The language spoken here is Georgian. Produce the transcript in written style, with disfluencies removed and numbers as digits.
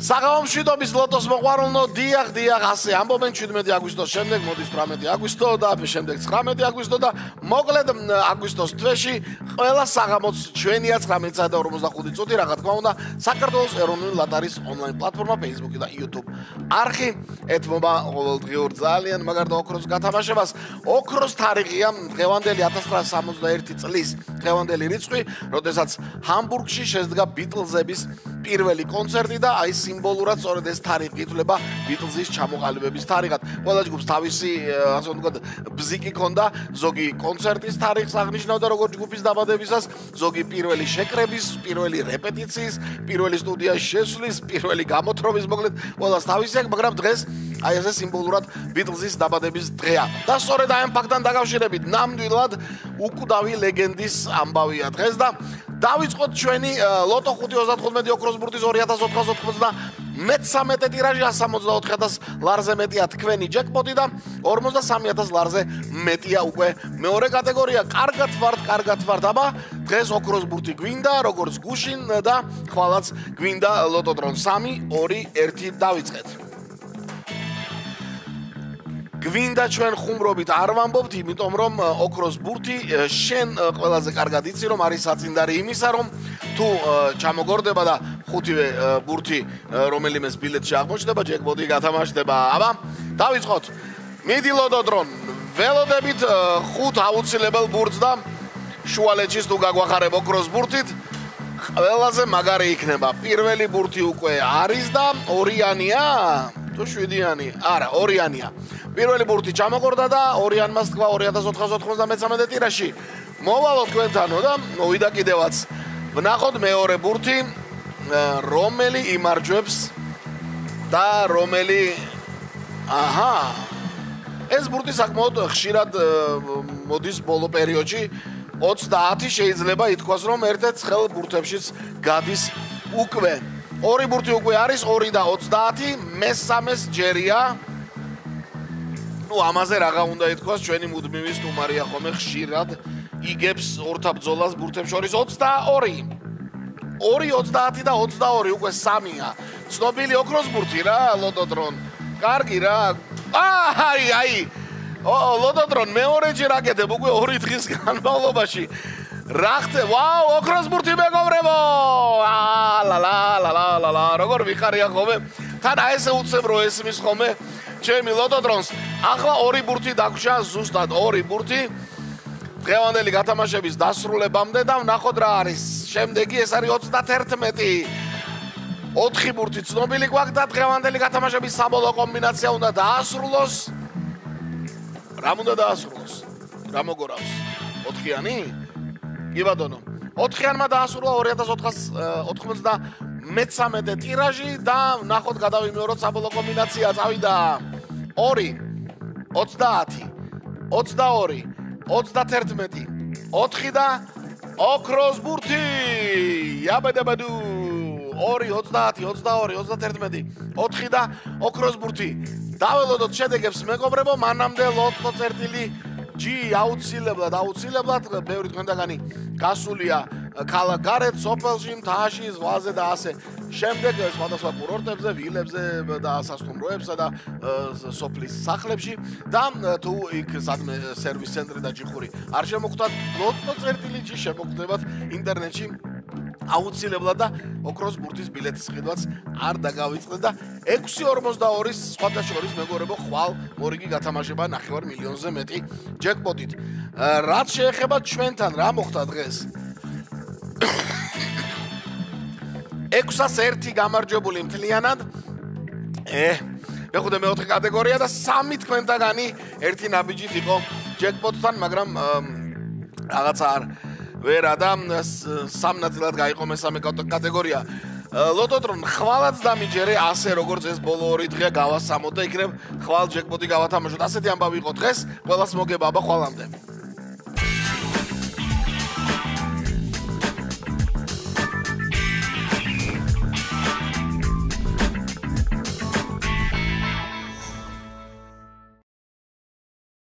საღამო მშვიდობის ლოტოს მოყვარულნო, დიახ, ასე ამბობენ 17 აგვისტოს შემდეგ მოდის 18 აგვისტო და შემდეგ 19 აგვისტო და მოკლედ აგვისტოს თვეში ყველა საღამოც ჩვენია 19:45 წუთი, რა თქმა უნდა, საქართველოს ეროვნული ლატარის ონლაინ პლატფორმა Facebook და YouTube არხი ეთმობა ყოველდღიურ ძალიან მაგარ და ოქროს გათამაშებას. ოქროს თარიღია დღევანდელი 1961 წლის დღევანდელი რიცხვი, როდესაც ჰამბურგში შედგა ბიტლზების პირველი კონცერტი და აი სიმბოლურად სწორედ ეს თარიღი ითვლება ბიტლზის ჩამოყალიბების თარიღად. ყველა ჯგუფს თავისი ასე ვთქვათ ბზიკი ჰქონდა, ზოგი კონცერტის თარიღს აღნიშნავდა როგორც ჯგუფის დაბადებისას, ზოგი პირველი შეკრების, პირველი რეპეტიციის, პირველი სტუდიაში შესვლის, პირველი გამოთრობის, მოკლედ ყველას თავისი აქვს, მაგრამ დღეს აი ეს სიმბოლურად ბიტლზის დაბადების დღეა. და სწორედ აი ამ ფაქტთან დაკავშირებით ნამდვილად უკვდავი ლეგენდის ამბავია დღეს და დავიწყოთ ჩვენი ლოტო 535 ოქროს ბურთის 2493 ტირაჟი 164,000 ლარზე მეტია თქვენი ჯეკპოტი და 43000 ლარზე მეტია უკვე მეორე კატეგორია. კარგად ვართ, აბა დღეს ოქროს ბურთი გვინდა, როგორც გუშინ და ხვალაც გვინდა ლოტოდრონ 3 2 1 დავიწყეთ. გვინდა ჩვენ ხუმრობით არ ვამბობთ, იმიტომ რომ ოქროს ბურთი შენ ყველაზე კარგად იცი რომ არის საწინდარი იმისა, რომ თუ ჩამოგორდება და ხუთივე ბურთი რომელიმეს ბილეთში აღმოჩნდება, ჯეკპოტი გათამაშდება. აბა, დავიწყოთ. მიდი ლოტოდრონ, ველოდებით 5 აუცილებელ ბურთს და შუალედში თუ გაგვახარებ ოქროს ბურთით, ყველაზე მაგარი იქნება. პირველი ბურთი უკვე არის და ორიანია, თუ 7-იანი? არა, ორიანია. პირველი ბურთი ჩამოყორდა და ორიანმას თქვა 2493 ტირაჟი. მოვალო თქვენთანო და მოვიდა კიდევაც. ვნახოთ მეორე ბურთი, რომელი იმარჯვებს და რომელი აჰა. ეს ბურთი საკმაოდ ხშირად მოდის ბოლო პერიოდში. 30 შეიძლება ითქვას, რომ ერთ-ერთ ცხელ ბურთებშიც გადის უკვე. ორი ბურთი უკვე არის, 2 და 30, მესამეს ჯერია. ნუ ამაზე რაღა უნდა ითქვას, ჩვენი მუდმივი სტუმარია ხომე ხშირად იგებს ორთა ბრძოლას ბურთებს შორის 22. 2, 30 და 22 უკვე 3-ია. ცნობილი ოქროს ბურთი რა, ლოტოდრონ. კარგი რა. აი. ლოტოდრონ მეორეჯერ აკეთებ უკვე 2 დღის განმავლობაში. რა ხდება? ვაუ, ოქროს ბურთი მეგობრებო! ლა, როგორ ვიხარია ხომე? თან აი ესე უცებ რო ესმის ხომე. ჩემი ლოტოდრონს ახლა 2 ბურთი დაგვრჩა, ზუსტად 2 ბურთი დღევანდელი გათამაშების დასრულებამდე და ვნახოთ რა არის. შემდეგი ეს არის 31. 4 ბურთი ცნობილი გვაქვს და დღევანდელი გათამაშების საბოლოო კომბინაცია უნდა დაასრულოს. რა უნდა დაასრულოს? რა მოგორავს? 4-იანი? კი ბატონო. 4-იანმა დაასრულა 2493 ტირაჟი და ვნახოთ გადავიმეოროთ საბოლოო კომბინაცია. წავიდა 2, 30, 22, 31, 4 და ოქროს ბურთი. იაბედაბადუ. 2, 30, 22, 31, 4 და ოქროს ბურთი. დაველოდოთ შედეგებს მეგობრებო, მანამდე ლოტო წერტილი G აუცილებლად ბევრი თქვენთაგანი გასულია ქალაქ გარეთ, სოფელში, მთაში, ზღვაზე და ასე შემდეგ სხვადასხვა კურორტებზე, ვილებზე და სასტუმროებსა და სოფლის სახლებში და თუ იქ სადმე სერვის ცენტრი და ჯიხური არ შემოგხვდათ, ლოტო წერტილი G შემოგხვდებათ ინტერნეტში. აუცილებლად და ოქროს ბურთის ბილეთის ყიდვაც არ დაგავიწყდეთ და 6.42 სხვათა შორის მეგობრებო ხვალ მორიგი გათამაშება 9 მილიონზე მეტი ჯეკპოტით. რაც შეეხება ჩვენთან რა მოხდა დღეს? 601 გამარჯვებული მთლიანად. მეხუთე მეოთხე კატეგორია და 3 თქვენთაგანი ერთი ნაბიჯით იყო ჯეკპოტთან, მაგრამ რაღაცა არ ვერა და 3 ნაწილად გაიყო მესამე კატეგორია. ლოტოდრონ ხვალაც დამიჯერე, ასე როგორც ეს ბოლო 2 დღეა გავასამოთ და იქნებ ხვალ ჯეკპოტი გავათამაშოთ. ასეთი ამბავი იყო დღეს, ყველას მოგება აბა ხვალამდე.